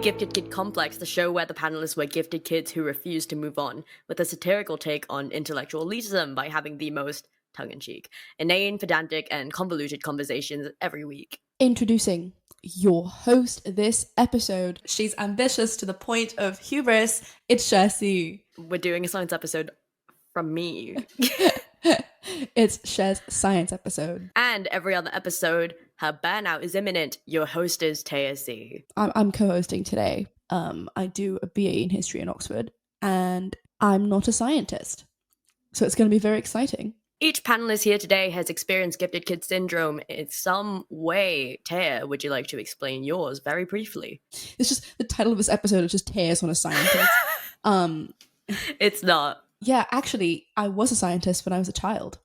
Gifted Kid Complex, the show where the panelists were gifted kids who refused to move on, with a satirical take on intellectual elitism by having the most tongue-in-cheek, inane, pedantic, and convoluted conversations every week. Introducing your host this episode. She's ambitious to the point of hubris. It's Cher. We're doing a science episode from me. It's Cher's science episode. And every other episode, her burnout is imminent. Your host is Taya. I'm co-hosting today. I do a BA in history in Oxford, and I'm not a scientist. So it's going to be very exciting. Each panelist here today has experienced gifted kid syndrome in some way. Taya, would you like to explain yours very briefly? It's just the title of this episode is just Taya's not a scientist. It's not. Yeah, actually, I was a scientist when I was a child.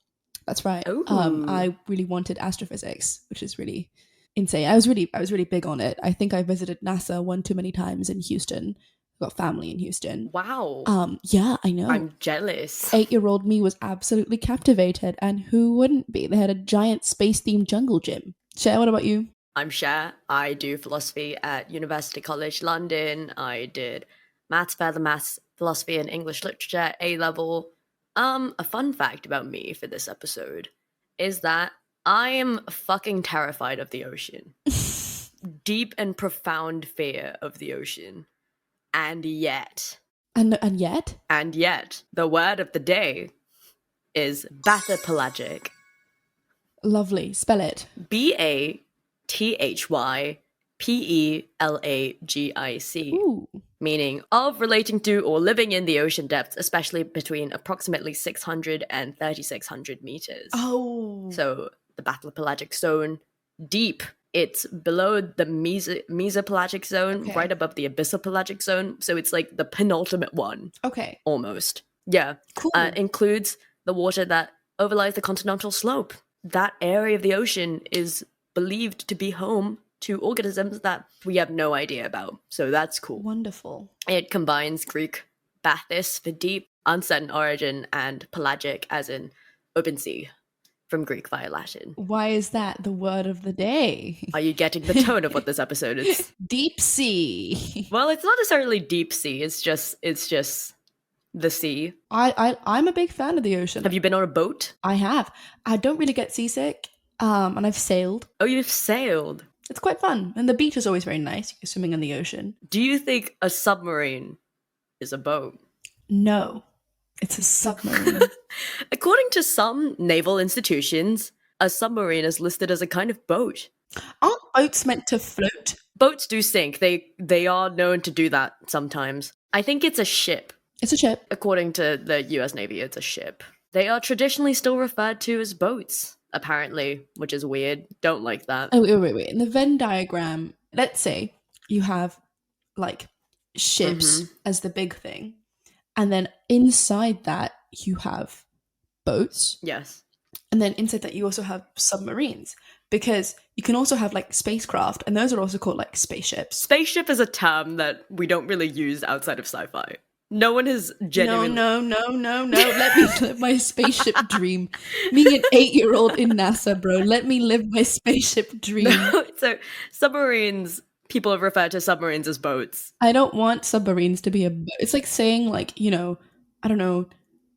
That's right. Ooh. I really wanted astrophysics, which is really insane. I was really big on it. I think I visited NASA one too many times in Houston. I've got family in Houston. Wow. Yeah, I know. I'm jealous. 8-year-old me was absolutely captivated, and who wouldn't be? They had a giant space-themed jungle gym. Cher, what about you? I'm Cher. I do philosophy at University College London. I did maths, further maths, philosophy and English literature A-level. A fun fact about me for this episode is that I am fucking terrified of the ocean. Deep and profound fear of the ocean. And yet, the word of the day is Bathypelagic. Lovely. Spell it. Bathypelagic. Ooh. Meaning of relating to or living in the ocean depths, especially between approximately 600 and 3,600 meters. Oh. So the Bathypelagic zone, deep. It's below the mesopelagic zone, Okay. right above the abyssopelagic zone. So it's like the penultimate one. Okay. Almost. Yeah. Cool. Includes the water that overlies the continental slope. That area of the ocean is believed to be home to organisms that we have no idea about. So that's cool. Wonderful. It combines Greek bathys for deep, uncertain origin, and pelagic as in open sea, from Greek via Latin. Why is that the word of the day? Are you getting the tone of what this episode is? Deep sea. Well, it's not necessarily deep sea. It's just the sea. I'm a big fan of the ocean. Have you been on a boat? I have. I don't really get seasick. And I've sailed. Oh, you've sailed. It's quite fun. And the beach is always very nice. You're swimming in the ocean. Do you think a submarine is a boat? No. It's a submarine. According to some naval institutions, a submarine is listed as a kind of boat. Aren't boats meant to float? Boats do sink. They are known to do that sometimes. I think it's a ship. It's a ship. According to the US Navy, it's a ship. They are traditionally still referred to as boats, apparently, which is weird. Don't like that. Oh, wait. In the Venn diagram, let's say you have like ships as the big thing. And then inside that, you have boats. Yes. And then inside that, you also have submarines. Because you can also have like spacecraft, and those are also called like spaceships. Spaceship is a term that we don't really use outside of sci-fi. No one has genuinely... No. Let me live my spaceship dream. Me, an 8-year-old in NASA, bro. Let me live my spaceship dream. No, so submarines... People have referred to submarines as boats. I don't want submarines to be a boat. It's like saying, like, I don't know,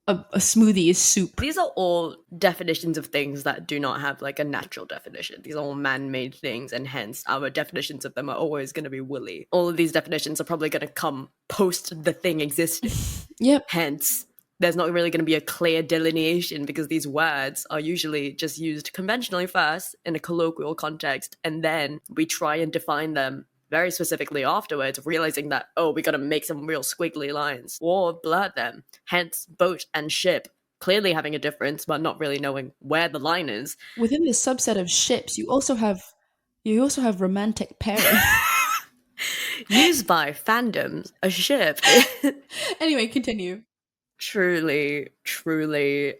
a smoothie is soup. These are all definitions of things that do not have, like, a natural definition. These are all man-made things, and hence our definitions of them are always going to be woolly. All of these definitions are probably going to come post the thing existing. Yep. Hence, there's not really going to be a clear delineation because these words are usually just used conventionally first in a colloquial context, and then we try and define them very specifically afterwards, realizing that, oh, we got to make some real squiggly lines or blur them. Hence, boat and ship clearly having a difference, but not really knowing where the line is. Within this subset of ships, you also have romantic pairing. Used by fandoms, a ship. Anyway, continue. Truly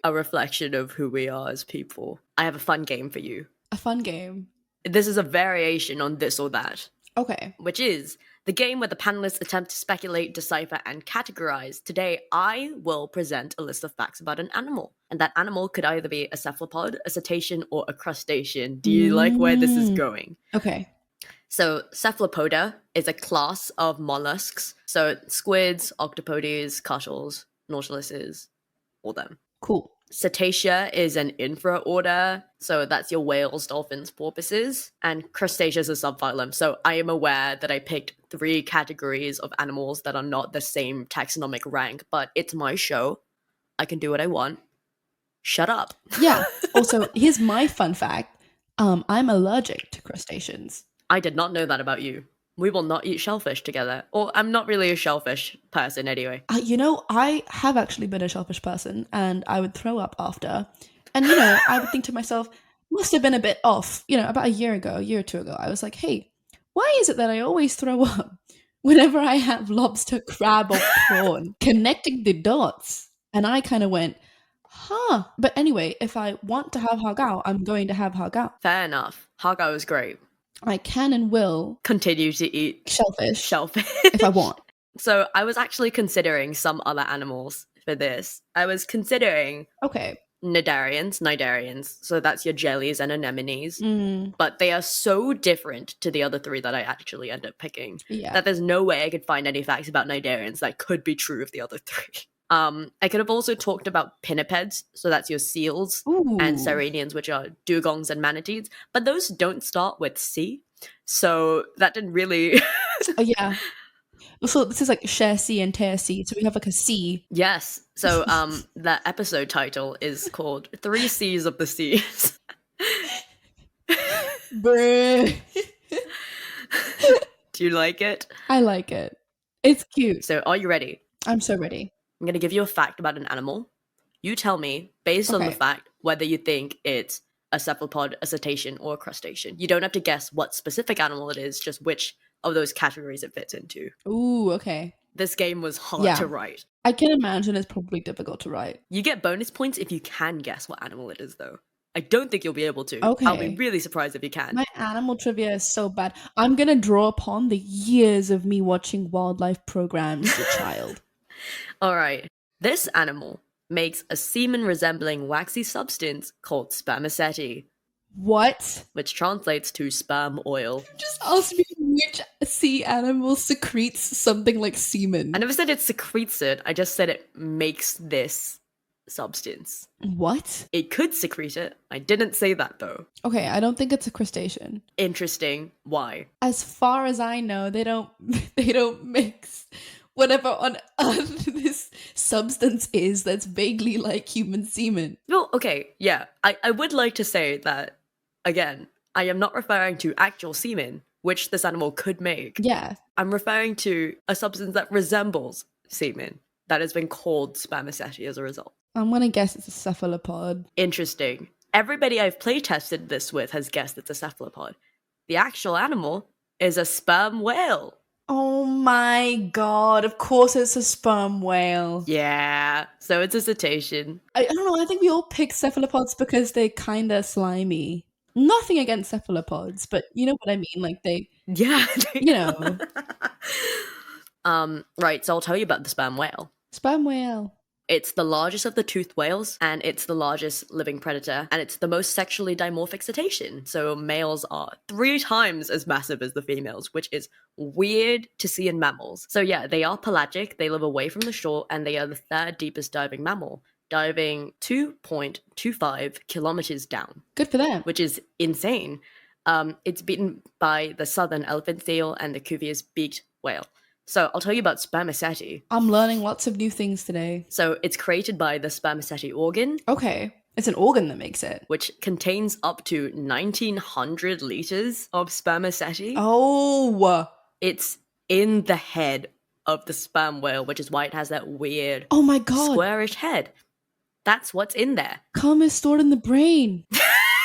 a reflection of who we are as people. I have a fun game for you. A fun game. This is a variation on this or that. Okay. Which is the game where the panelists attempt to speculate, decipher, and categorize. Today, I will present a list of facts about an animal. And that animal could either be a cephalopod, a cetacean, or a crustacean. Do you like where this is going? Okay. So cephalopoda is a class of mollusks. So squids, octopodes, cuttles, nautiluses, all them. Cool. Cetacea is an infraorder, so that's your whales, dolphins, porpoises, and crustacea is a subphylum. So I am aware that I picked 3 categories of animals that are not the same taxonomic rank, but it's my show. I can do what I want. Shut up. Yeah. Also, here's my fun fact. I'm allergic to crustaceans. I did not know that about you. We will not eat shellfish together. Or I'm not really a shellfish person anyway. I have actually been a shellfish person, and I would throw up after. And, I would think to myself, must have been a bit off. About a year or 2 ago, I was like, hey, why is it that I always throw up whenever I have lobster, crab, or prawn? Connecting the dots. And I kind of went, huh. But anyway, if I want to have hagao, I'm going to have hagao. Fair enough. Hagao is great. I can and will continue to eat shellfish if I want. So I was actually considering some other animals for this. I was considering cnidarians. So that's your jellies and anemones. But they are so different to the other 3 that I actually end up picking that there's no way I could find any facts about cnidarians that could be true of the other 3. I could have also talked about pinnipeds, so that's your seals, and sirenians, which are dugongs and manatees, but those don't start with C, so that didn't really... Oh, yeah. So this is like Cher C and Tear C, so we have like a C. Yes, so the episode title is called 3 C's of the Seas. Bruh. Do you like it? I like it. It's cute. So are you ready? I'm so ready. I'm going to give you a fact about an animal. You tell me, based on the fact, whether you think it's a cephalopod, a cetacean, or a crustacean. You don't have to guess what specific animal it is, just which of those categories it fits into. Ooh, okay. This game was hard to write. I can imagine it's probably difficult to write. You get bonus points if you can guess what animal it is, though. I don't think you'll be able to. Okay. I'll be really surprised if you can. My animal trivia is so bad. I'm going to draw upon the years of me watching wildlife programs as a child. All right. This animal makes a semen-resembling waxy substance called spermaceti. What? Which translates to sperm oil. Just ask me which sea animal secretes something like semen. I never said it secretes it. I just said it makes this substance. What? It could secrete it. I didn't say that, though. Okay, I don't think it's a crustacean. Interesting. Why? As far as I know, they don't mix whatever on earth this substance is that's vaguely like human semen. Well, okay, yeah. I would like to say that, again, I am not referring to actual semen, which this animal could make. Yeah. I'm referring to a substance that resembles semen that has been called spermaceti as a result. I'm gonna guess it's a cephalopod. Interesting. Everybody I've playtested this with has guessed it's a cephalopod. The actual animal is a sperm whale. Oh my god, of course it's a sperm whale. Yeah, so it's a cetacean. I don't know, I think we all pick cephalopods because they're kinda slimy. Nothing against cephalopods, but you know what I mean? Like they... Yeah. You know. Right, so I'll tell you about the sperm whale. Sperm whale. It's the largest of the toothed whales, and it's the largest living predator, and it's the most sexually dimorphic cetacean. So males are 3 times as massive as the females, which is weird to see in mammals. So yeah, they are pelagic, they live away from the shore, and they are the 3rd deepest diving mammal, diving 2.25 kilometers down. Good for them. Which is insane. It's beaten by the southern elephant seal and the Cuvier's beaked whale. So I'll tell you about spermaceti. I'm learning lots of new things today. So it's created by the spermaceti organ. Okay. It's an organ that makes it. Which contains up to 1,900 liters of spermaceti. Oh! It's in the head of the sperm whale, which is why it has that weird oh my god, squarish head. That's what's in there. Cum is stored in the brain.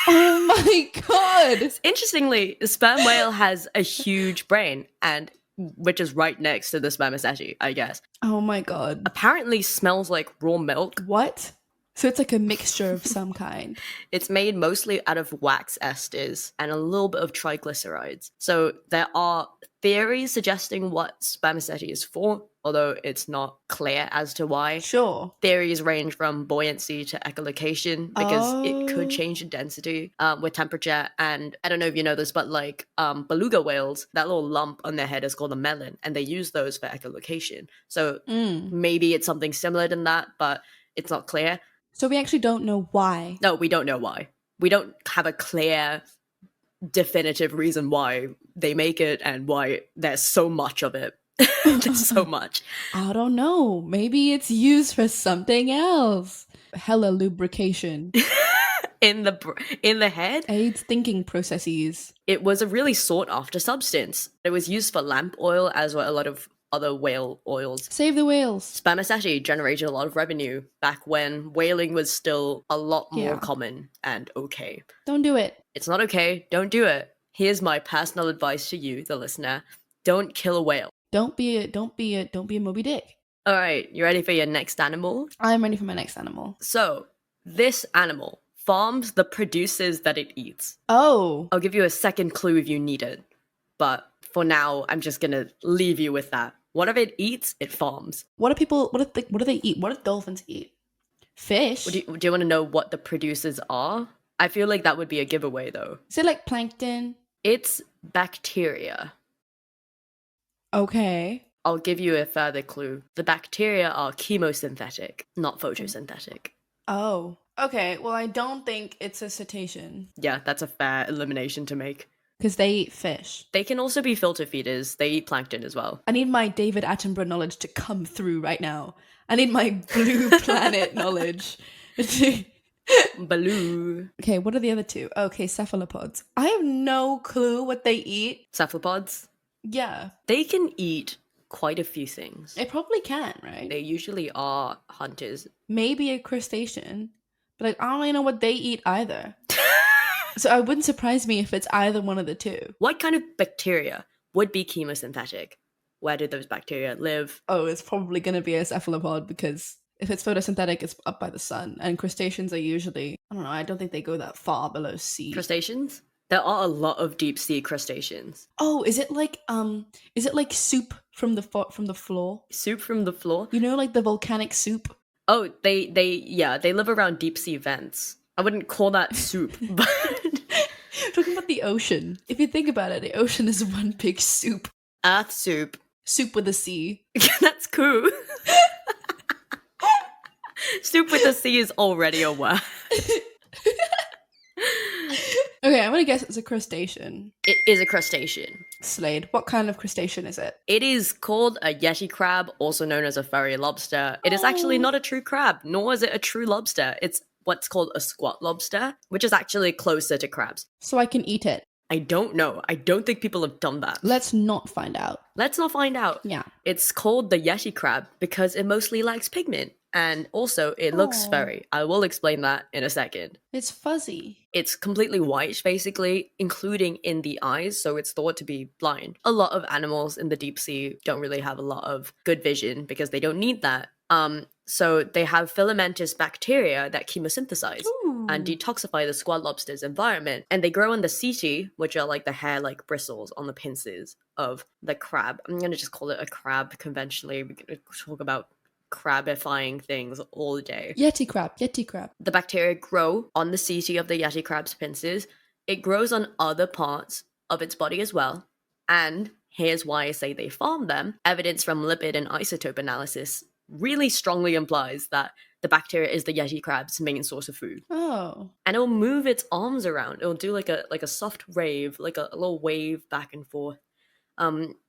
Oh my god! Interestingly, the sperm whale has a huge brain, and which is right next to the spermaceti, I guess. Oh my god. Apparently smells like raw milk. What? So it's like a mixture of some kind. It's made mostly out of wax esters and a little bit of triglycerides. So there are theories suggesting what spermaceti is for, although it's not clear as to why. Sure. Theories range from buoyancy to echolocation because it could change in density with temperature. And I don't know if you know this, but like beluga whales, that little lump on their head is called a melon, and they use those for echolocation. So maybe it's something similar than that, but it's not clear. So we actually don't know why. No, we don't know why. We don't have a clear, definitive reason why they make it and why there's so much of it. There's so much. I don't know. Maybe it's used for something else. Hella lubrication. in the head. Aids thinking processes. It was a really sought after substance. It was used for lamp oil as well as a lot of other whale oils. Save the whales. Spermaceti generated a lot of revenue back when whaling was still a lot more common and okay. Don't do it. It's not okay. Don't do it. Here's my personal advice to you, the listener. Don't kill a whale. Don't be a Moby Dick. All right, you ready for your next animal? I'm ready for my next animal. So, this animal farms the produces that it eats. Oh. I'll give you a second clue if you need it. But for now, I'm just going to leave you with that. Whatever it eats, it farms. What do they eat? What do dolphins eat? Fish? Do you want to know what the producers are? I feel like that would be a giveaway, though. Is it like plankton? It's bacteria. Okay. I'll give you a further clue. The bacteria are chemosynthetic, not photosynthetic. Oh. Okay, well, I don't think it's a cetacean. Yeah, that's a fair elimination to make. Because they eat fish. They can also be filter feeders. They eat plankton as well. I need my David Attenborough knowledge to come through right now. I need my blue planet knowledge. Baloo. Okay, what are the other two? Okay, cephalopods. I have no clue what they eat. Cephalopods? Yeah. They can eat quite a few things. They probably can, right? They usually are hunters. Maybe a crustacean, but like, I don't really know what they eat either. So it wouldn't surprise me if it's either one of the two. What kind of bacteria would be chemosynthetic? Where do those bacteria live? Oh, it's probably going to be a cephalopod because if it's photosynthetic, it's up by the sun. And crustaceans are usually, I don't know, I don't think they go that far below sea. Crustaceans? There are a lot of deep sea crustaceans. Oh, is it like soup from the floor? Soup from the floor? You know, like the volcanic soup? Oh, they live around deep sea vents. I wouldn't call that soup, but talking about the ocean. If you think about it, the ocean is one big soup. Earth soup. Soup with a C. That's cool. Soup with a C is already a word. Okay, I'm gonna guess it's a crustacean. It is a crustacean. Slade. What kind of crustacean is it? It is called a Yeti crab, also known as a furry lobster. It is actually not a true crab, nor is it a true lobster. It's what's called a squat lobster, which is actually closer to crabs. So I can eat it. I don't know. I don't think people have done that. Let's not find out. Let's not find out. Yeah. It's called the Yeti crab because it mostly lacks pigment. And also, it looks furry. I will explain that in a second. It's fuzzy. It's completely white, basically, including in the eyes, so it's thought to be blind. A lot of animals in the deep sea don't really have a lot of good vision because they don't need that. So they have filamentous bacteria that chemosynthesize and detoxify the squat lobster's environment. And they grow on the setae, which are like the hair-like bristles on the pincers of the crab. I'm going to just call it a crab conventionally. We're going to talk about crabifying things all day. Yeti crab. The bacteria grow on the setae of the Yeti crab's pincers. It grows on other parts of its body as well. And here's why I say they farm them. Evidence from lipid and isotope analysis really strongly implies that the bacteria is the Yeti crab's main source of food. Oh. And it'll move its arms around. It'll do like a soft rave, like a little wave back and forth.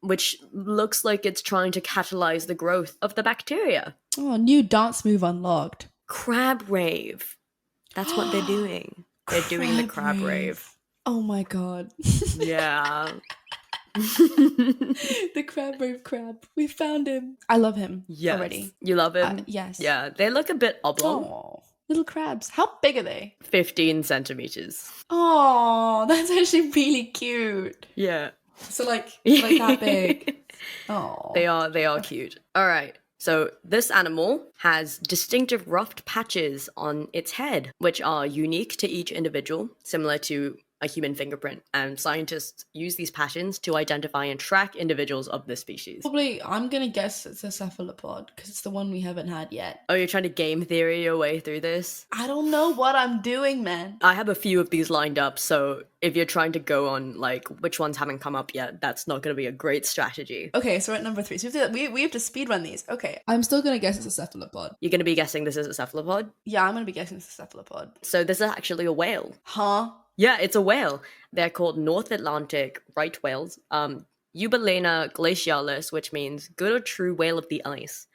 Which looks like it's trying to catalyze the growth of the bacteria. Oh, new dance move unlocked. Crab rave. That's what they're doing. They're doing the crab rave. Oh my god. Yeah. The crab rave crab. We found him. I love him already. You love him? Yes. Yeah, they look a bit oblong. Oh, little crabs. How big are they? 15 centimeters. Oh, that's actually really cute. Yeah. So like that big. Oh. They are cute. All right. So this animal has distinctive ruffed patches on its head, which are unique to each individual, similar to a human fingerprint, and scientists use these patterns to identify and track individuals of this species. Probably, I'm gonna guess it's a cephalopod because it's the one we haven't had yet. Oh, you're trying to game theory your way through this? I don't know what I'm doing, man. I have a few of these lined up, so if you're trying to go on like which ones haven't come up yet, that's not going to be a great strategy. Okay, so we're at number 3. So we have to speed run these. Okay, I'm still gonna guess it's a cephalopod. You're going to be guessing this is a cephalopod? Yeah, I'm gonna be guessing it's a cephalopod. So this is actually a whale. Huh? Yeah, it's a whale. They're called North Atlantic right whales. Eubalaena glacialis, which means good or true whale of the ice.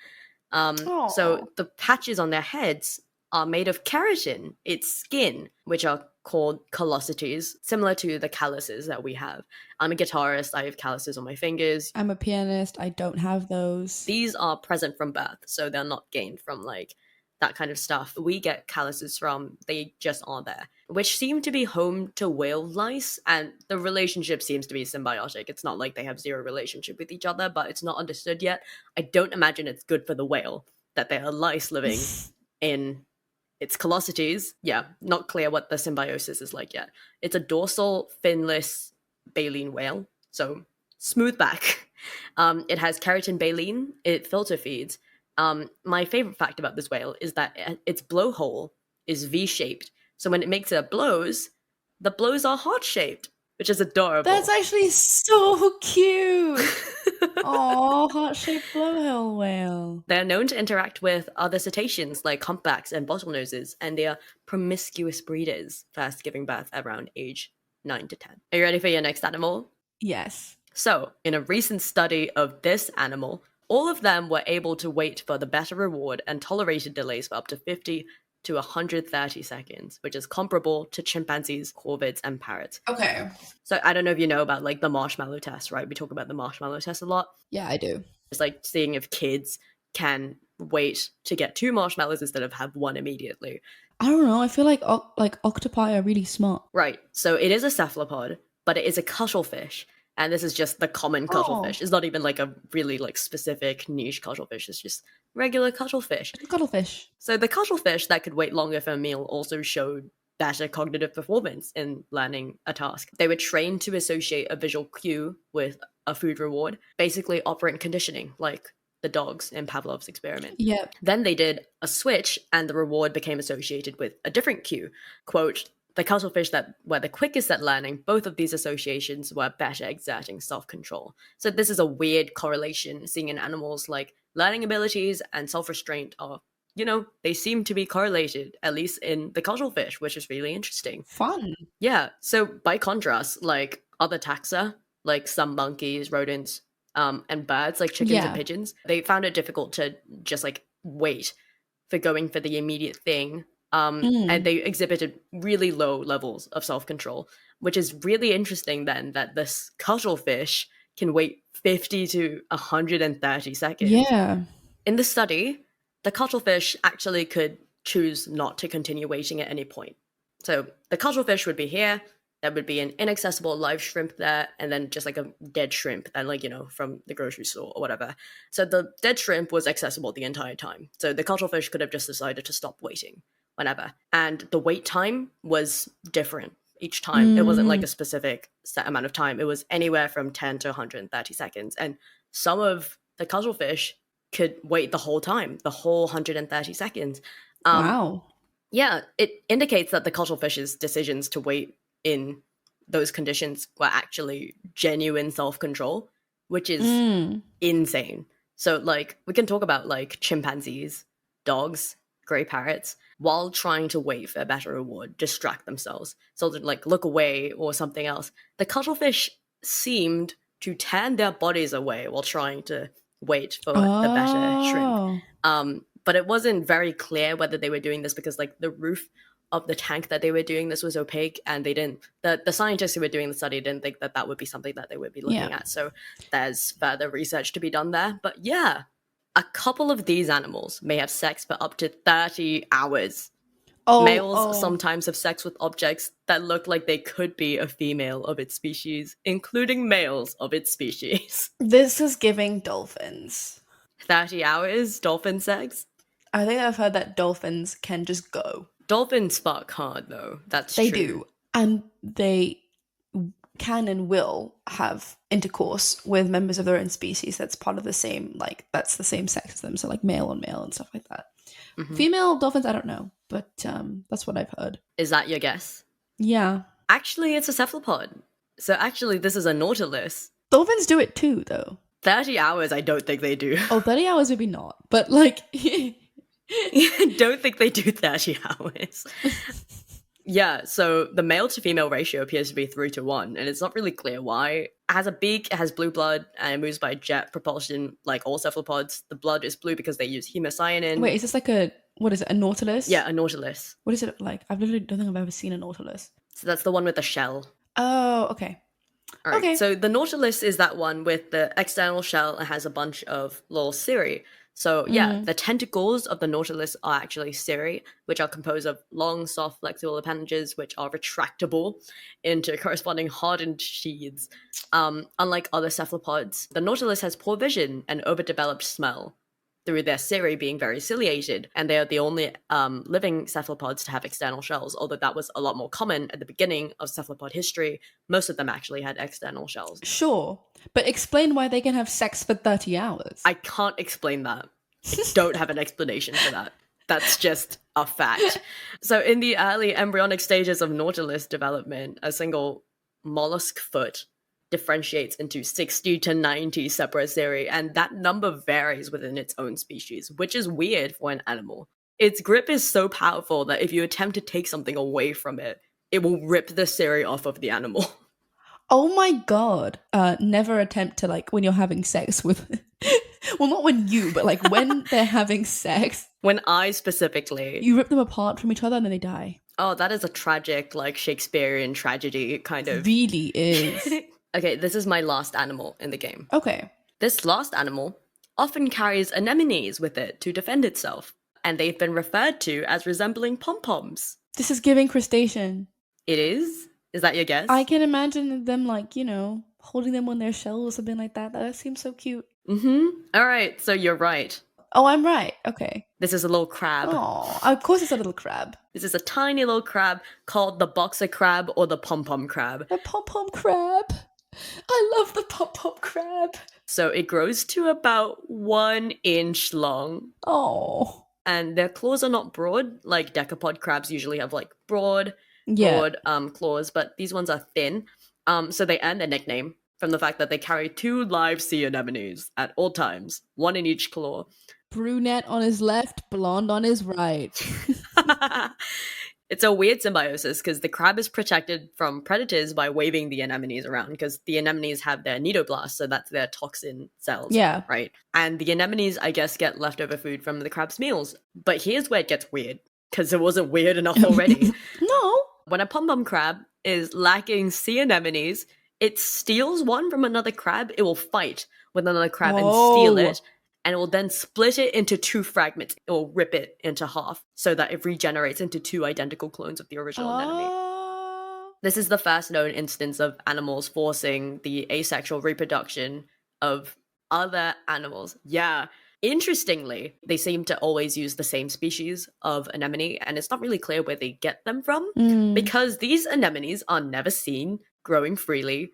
Aw. So the patches on their heads are made of keratin, its skin, which are called callosities, similar to the calluses that we have. I'm a guitarist, I have calluses on my fingers. I'm a pianist. I don't have those. These are present from birth, so they're not gained from like that kind of stuff. We get calluses from, they just are there, which seem to be home to whale lice, and the relationship seems to be symbiotic. It's not like they have zero relationship with each other, but it's not understood yet. I don't imagine it's good for the whale that there are lice living in its callosities. Yeah, not clear what the symbiosis is like yet. It's a dorsal, finless baleen whale, so smooth back. It has keratin baleen, it filter feeds. My favorite fact about this whale is that its blowhole is V-shaped. So when it makes it blows, the blows are heart-shaped, which is adorable. That's actually so cute. Aw, heart-shaped blowhole whale. They're known to interact with other cetaceans like humpbacks and bottlenoses, and they are promiscuous breeders, first giving birth around age 9 to 10. Are you ready for your next animal? Yes. So, in a recent study of this animal, all of them were able to wait for the better reward and tolerated delays for up to 50 to 130 seconds, which is comparable to chimpanzees, corvids, and parrots. Okay. So I don't know if you know about like the marshmallow test, right? We talk about the marshmallow test a lot. Yeah, I do. It's like seeing if kids can wait to get 2 marshmallows instead of have 1 immediately. I don't know. I feel like octopi are really smart. Right. So it is a cephalopod, but it is a cuttlefish. And this is just the common cuttlefish. It's not even like a really like specific niche cuttlefish. It's just regular cuttlefish. Cuttlefish. So the cuttlefish that could wait longer for a meal also showed better cognitive performance in learning a task. They were trained to associate a visual cue with a food reward, basically operant conditioning, like the dogs in Pavlov's experiment. Yeah. Then they did a switch and the reward became associated with a different cue. Quote, the cuttlefish that were the quickest at learning, both of these associations were better exerting self-control. So this is a weird correlation, seeing in animals like learning abilities and self-restraint are, you know, they seem to be correlated, at least in the cuttlefish, which is really interesting. Fun. Yeah, so by contrast, like other taxa, like some monkeys, rodents, and birds, like chickens and pigeons, they found it difficult to just like wait for going for the immediate thing. And they exhibited really low levels of self-control, which is really interesting then that this cuttlefish can wait 50 to 130 seconds. Yeah. In the study, the cuttlefish actually could choose not to continue waiting at any point. So the cuttlefish would be here, there would be an inaccessible live shrimp there, and then just like a dead shrimp, then like, you know, from the grocery store or whatever. So the dead shrimp was accessible the entire time. So the cuttlefish could have just decided to stop waiting whenever. And the wait time was different each time. It wasn't like a specific set amount of time. It was anywhere from 10 to 130 seconds. And some of the cuttlefish could wait the whole time, the whole 130 seconds. Wow. Yeah, it indicates that the cuttlefish's decisions to wait in those conditions were actually genuine self-control, which is insane. So, like, we can talk about, like, chimpanzees, dogs, grey parrots, while trying to wait for a better reward, distract themselves. So, to, like, look away or something else. The cuttlefish seemed to turn their bodies away while trying to wait for the better shrimp. But it wasn't very clear whether they were doing this because, like, the roof of the tank that they were doing this was opaque, and they didn't, the scientists who were doing the study didn't think that that would be something that they would be looking at. So there's further research to be done there. But yeah, a couple of these animals may have sex for up to 30 hours. Males sometimes have sex with objects that look like they could be a female of its species, including males of its species. This is giving dolphins. 30 hours dolphin sex? I think I've heard that dolphins can just go. Dolphins fuck hard, though. That's They true. do. and they can and will have intercourse with members of their own species that's part of the same, like, that's the same sex as them, so like male on male and stuff like that. Mhm. Female dolphins, I don't know, but that's what I've heard. Is that your guess? Yeah. Actually, it's a cephalopod. So actually, this is a Nautilus. Dolphins do it too, though. 30 hours, I don't think they do. Oh, 30 hours maybe not, but like... I don't think they do 30 hours. Yeah, so the male to female ratio appears to be 3-1, and it's not really clear why. It has a beak, it has blue blood, and it moves by jet propulsion like all cephalopods. The blood is blue because they use hemocyanin. Wait, is this like a, what is it, a Nautilus? Yeah, a Nautilus. What is it like? I literally don't think I've ever seen a Nautilus. So that's the one with the shell. Oh, okay. All right, Okay. so the Nautilus is that one with the external shell and has a bunch of little cirri. So yeah, the tentacles of the Nautilus are actually cirri, which are composed of long, soft, flexible appendages, which are retractable into corresponding hardened sheaths. Unlike other cephalopods, the Nautilus has poor vision and overdeveloped smell through their cirri being very ciliated, and they are the only living cephalopods to have external shells, although that was a lot more common at the beginning of cephalopod history. Most of them actually had external shells. Sure, but explain why they can have sex for 30 hours. I can't explain that. I don't have an explanation for that. That's just a fact. So in the early embryonic stages of Nautilus development, a single mollusk foot differentiates into 60 to 90 separate cirri, and that number varies within its own species, which is weird for an animal. Its grip is so powerful that if you attempt to take something away from it, it will rip the cirri off of the animal. Oh my god. Never attempt to, like, when you're having sex with... well, not when you, but like when they're having sex. When I specifically... You rip them apart from each other and then they die. Oh, that is a tragic, like, Shakespearean tragedy, kind of. Really is. Okay, this is my last animal in the game. Okay. This last animal often carries anemones with it to defend itself, and they've been referred to as resembling pom-poms. This is giving crustacean. It is? Is that your guess? I can imagine them, like, you know, holding them on their shell or something like that. That seems so cute. All right, so you're right. Oh, I'm right. Okay. This is a little crab. Oh, of course it's a little crab. This is a tiny little crab called the boxer crab or the pom-pom crab. The pom-pom crab. I love the pom-pom crab. So it grows to about 1 inch long. Oh. And their claws are not broad, like decapod crabs usually have like broad claws, but these ones are thin. So they earn their nickname from the fact that they carry 2 live sea anemones at all times, 1 in each claw. Brunette on his left, blonde on his right. It's a weird symbiosis because the crab is protected from predators by waving the anemones around, because the anemones have their nidoblasts, so that's their toxin cells. Yeah. Right? And the anemones, I guess, get leftover food from the crab's meals. But here's where it gets weird, because it wasn't weird enough already. No. When a pom-pom crab is lacking sea anemones, it steals one from another crab. It will fight with another crab and steal it, and it will then split it into 2 fragments. It will rip it into half so that it regenerates into 2 identical clones of the original anemone. This is the first known instance of animals forcing the asexual reproduction of other animals. Yeah. Interestingly, they seem to always use the same species of anemone, and it's not really clear where they get them from, because these anemones are never seen growing freely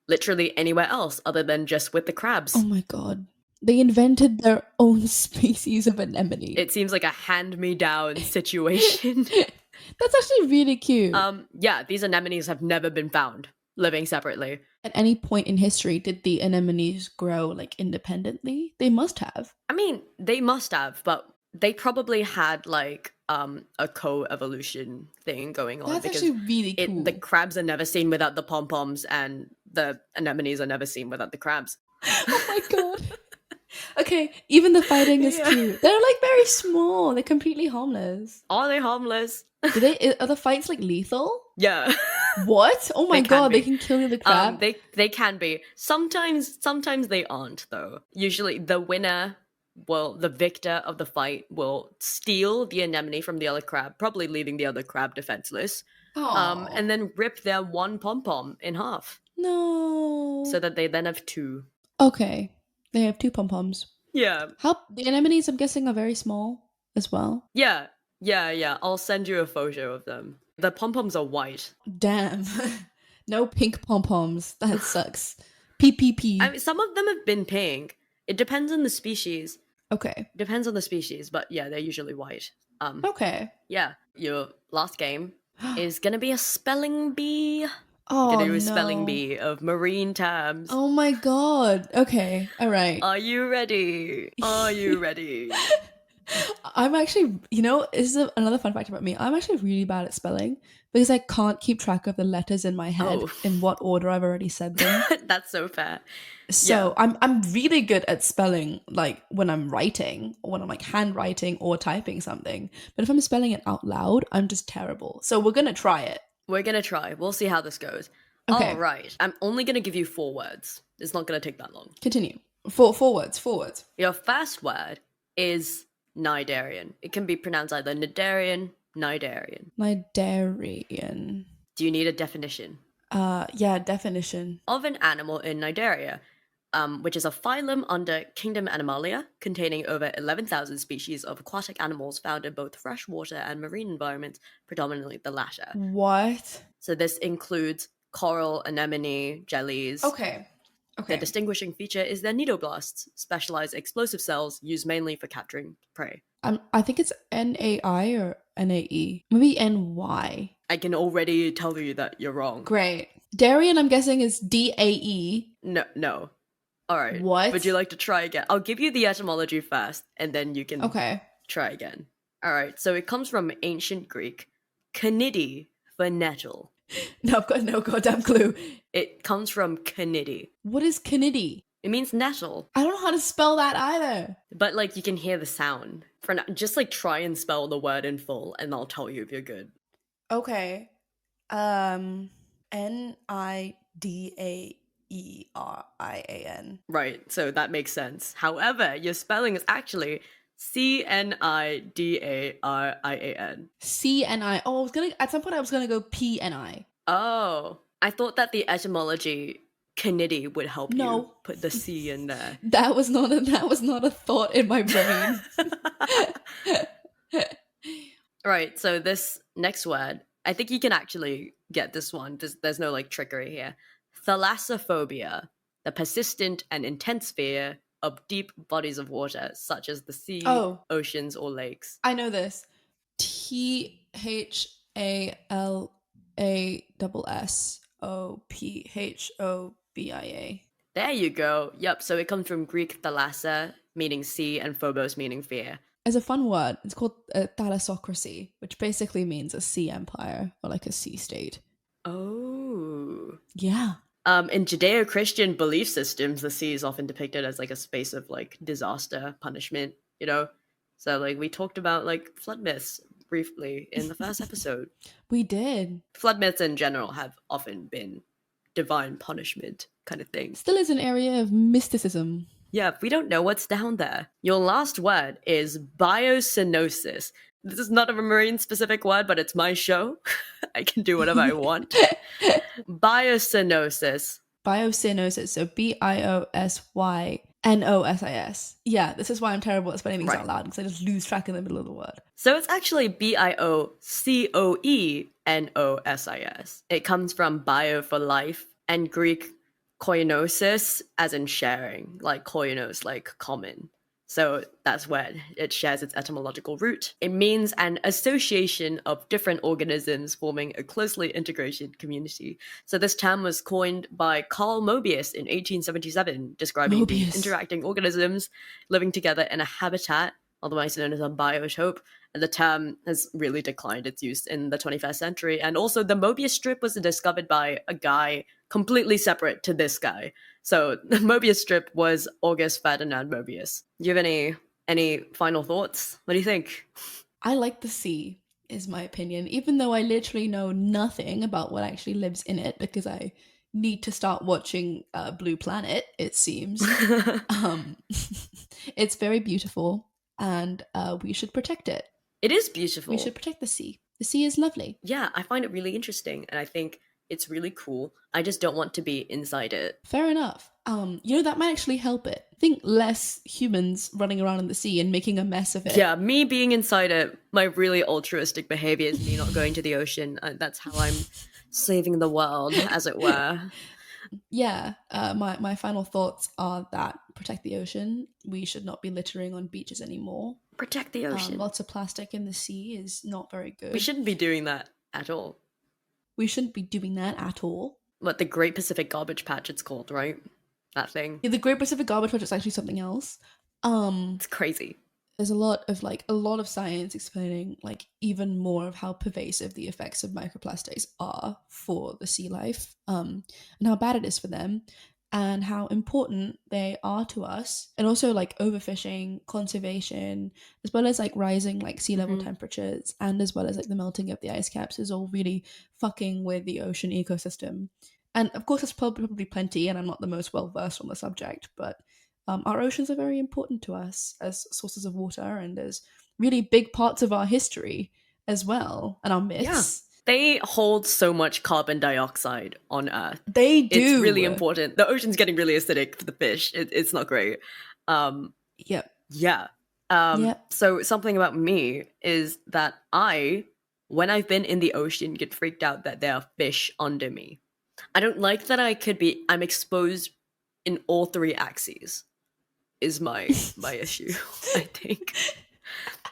literally anywhere else other than just with the crabs. Oh my god. They invented their own species of anemone. It seems like a hand-me-down situation. That's actually really cute. Yeah, these anemones have never been found living separately. At any point in history, did the anemones grow, like, independently? They must have. I mean, they must have, but they probably had, like, a co-evolution thing going on. That's actually really cool. The crabs are never seen without the pom-poms, and the anemones are never seen without the crabs. Oh my god. Okay, even the fighting is cute. They're, like, very small. They're completely harmless. Are they harmless? Are the fights, like, lethal? Yeah. What? Oh my god, they can kill the crab? They can be. Sometimes they aren't, though. Usually the winner, the victor of the fight will steal the anemone from the other crab, probably leaving the other crab defenseless, and then rip their one pom-pom in half. No. So that they then have 2. Okay. They have 2 pom-poms. Yeah. The anemones, I'm guessing, are very small as well. Yeah. I'll send you a photo of them. The pom-poms are white. Damn. No pink pom-poms. That sucks. PPP. I mean, some of them have been pink. It depends on the species. Okay. Depends on the species, but yeah, they're usually white. Okay. Yeah, your last game is gonna be a spelling bee. Oh, Gonna do a spelling no. bee of marine terms. Oh my god. Okay. All right. Are you ready? Are you ready? I'm actually, this is another fun fact about me. I'm actually really bad at spelling because I can't keep track of the letters in my head Oh. in what order I've already said them. That's so fair. So Yeah. I'm really good at spelling, like when I'm writing or when I'm like handwriting or typing something. But if I'm spelling it out loud, I'm just terrible. So we're gonna try it. We're gonna try. We'll see how this goes. Okay. All right. I'm only gonna give you 4 words. It's not gonna take that long. Continue. Four words. Your first word is Nidarian. It can be pronounced either Nidarian, Nidarian. Nidarian. Do you need a definition? Yeah, definition. Of an animal in Nidaria, which is a phylum under Kingdom Animalia, containing over 11,000 species of aquatic animals found in both freshwater and marine environments, predominantly the latter. What? So this includes coral, anemone, jellies. Okay. The distinguishing feature is their nidoblasts, specialized explosive cells used mainly for capturing prey. I think it's NAI or NAE. Maybe NY. I can already tell you that you're wrong. Great. Darian, I'm guessing, is DAE. No. All right. What? Would you like to try again? I'll give you the etymology first, and then you can try again. All right. So it comes from ancient Greek, kanidi for nettle. No, I've got no goddamn clue. It comes from kanidi. What is kanidi? It means nettle. I don't know how to spell that either. But like you can hear the sound. For now, just like try and spell the word in full, and I'll tell you if you're good. Okay. NIDAERIAN. Right. So that makes sense. However, your spelling is actually CNIDARIAN. CNI. Oh, at some point I was gonna go PNI. Oh, I thought that the etymology kanidi would help you put the C in there. That was not a thought in my brain. Right. So this next word, I think you can actually get this one. There's no like trickery here. Thalassophobia, the persistent and intense fear of deep bodies of water, such as the sea, oceans, or lakes. I know this. THALASSOPHOBIA. There you go. Yep, so it comes from Greek thalassa, meaning sea, and phobos, meaning fear. As a fun word, it's called thalassocracy, which basically means a sea empire or like a sea state. Oh. Yeah. In Judeo-Christian belief systems, the sea is often depicted as like a space of like disaster, punishment, So like we talked about like flood myths briefly in the first episode. We did. Flood myths in general have often been divine punishment kind of thing. Still is an area of mysticism. Yeah, we don't know what's down there. Your last word is biocenosis. This is not a marine specific word, but it's my show. I can do whatever I want. Biocenosis. Biocenosis, so BIOSYNOSIS. Yeah, this is why I'm terrible at spelling things out loud, because I just lose track in the middle of the word. So it's actually BIOCOENOSIS. It comes from bio for life, and Greek koinosis, as in sharing, like koinos, like common. So that's where it shares its etymological root. It means an association of different organisms forming a closely integrated community. So this term was coined by Carl Moebius in 1877, describing the interacting organisms living together in a habitat, otherwise known as a biotope. And the term has really declined its use in the 21st century. And also the Moebius strip was discovered by a guy completely separate to this guy. So the Moebius strip was August Ferdinand Moebius. Do you have any final thoughts? What do you think? I like the sea, is my opinion, even though I literally know nothing about what actually lives in it, because I need to start watching Blue Planet, it seems. It's very beautiful, and we should protect it. It is beautiful. We should protect the sea. The sea is lovely. Yeah, I find it really interesting, and I think it's really cool. I just don't want to be inside it. Fair enough. That might actually help it. think less humans running around in the sea and making a mess of it. Yeah, me being inside it, my really altruistic behavior is me not going to the ocean. That's how I'm saving the world, as it were. Yeah, my final thoughts are that protect the ocean. We should not be littering on beaches anymore. Protect the ocean. Lots of plastic in the sea is not very good. We shouldn't be doing that at all. We shouldn't be doing that at all. What, the Great Pacific Garbage Patch it's called, right? That thing. Yeah, the Great Pacific Garbage Patch is actually something else. It's crazy. There's a lot of science explaining like even more of how pervasive the effects of microplastics are for the sea life, and how bad it is for them, and how important they are to us. And also like overfishing, conservation, as well as like rising like sea level temperatures, and as well as like the melting of the ice caps is all really fucking with the ocean ecosystem. And of course, there's probably plenty, and I'm not the most well versed on the subject, but our oceans are very important to us as sources of water and as really big parts of our history as well, and our myths. Yeah. They hold so much carbon dioxide on Earth. They do. It's really important. The ocean's getting really acidic for the fish. It's not great. Yep. Yeah. So something about me is that when I've been in the ocean, get freaked out that there are fish under me. I don't like that I'm exposed in all three axes. Is my issue, I think.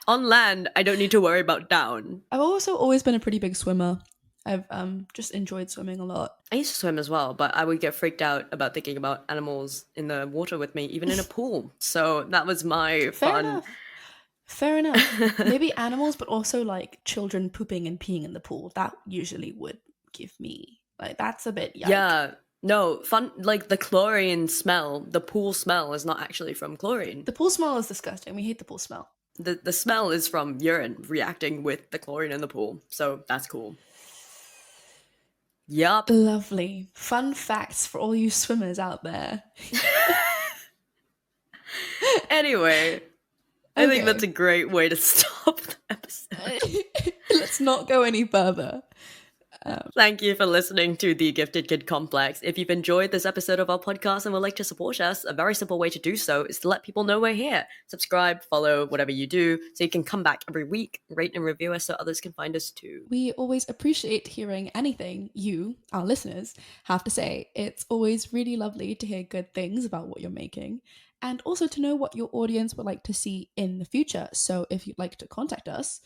On land, I don't need to worry about down. I've also always been a pretty big swimmer. I've just enjoyed swimming a lot. I used to swim as well, but I would get freaked out about thinking about animals in the water with me, even in a pool. So that was my fun. Fair enough. Maybe animals, but also like children pooping and peeing in the pool. That usually would give me like, that's a bit yuck. Yeah. No, fun, like the chlorine smell, the pool smell is not actually from chlorine. The pool smell is disgusting. We hate the pool smell. The smell is from urine reacting with the chlorine in the pool. So that's cool. Yup. Lovely. Fun facts for all you swimmers out there. Anyway, I think that's a great way to stop the episode. Let's not go any further. Thank you for listening to the Gifted Kid Complex. If you've enjoyed this episode of our podcast and would like to support us, a very simple way to do so is to let people know we're here. Subscribe, follow, whatever you do, so you can come back every week, rate and review us so others can find us too. We always appreciate hearing anything you, our listeners, have to say. It's always really lovely to hear good things about what you're making, and also to know what your audience would like to see in the future. So if you'd like to contact us,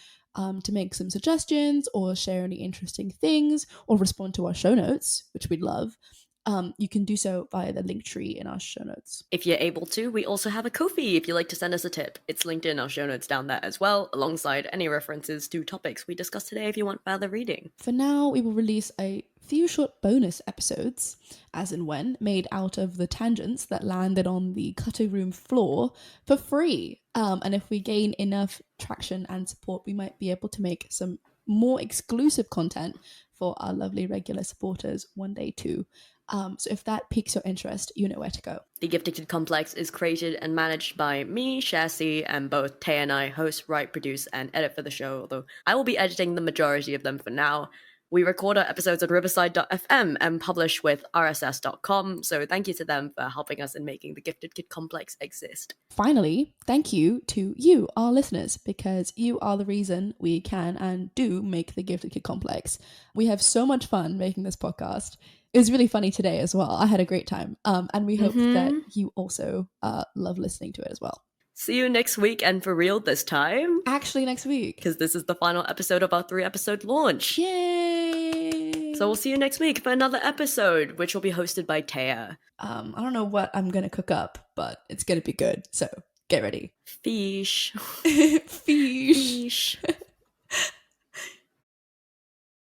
to make some suggestions or share any interesting things or respond to our show notes, which we'd love, you can do so via the link tree in our show notes. If you're able to, we also have a Ko-fi if you'd like to send us a tip. It's linked in our show notes down there as well, alongside any references to topics we discussed today if you want further reading. For now, we will release a few short bonus episodes, as and when, made out of the tangents that landed on the cutting room floor for free. And if we gain enough traction and support, we might be able to make some more exclusive content for our lovely regular supporters one day too. So if that piques your interest, you know where to go. The Gifted Kid Complex is created and managed by me, Cher, and both Tay and I host, write, produce, and edit for the show, although I will be editing the majority of them for now. We record our episodes at riverside.fm and publish with rss.com, so thank you to them for helping us in making the Gifted Kid Complex exist. Finally, thank you to you, our listeners, because you are the reason we can and do make the Gifted Kid Complex. We have so much fun making this podcast. It was really funny today as well. I had a great time, and we hope that you also love listening to it as well. See you next week, and for real this time. Actually, next week. Because this is the final episode of our 3-episode launch. Yay! So we'll see you next week for another episode, which will be hosted by Taya. I don't know what I'm going to cook up, but it's going to be good. So get ready. Fish. Fish.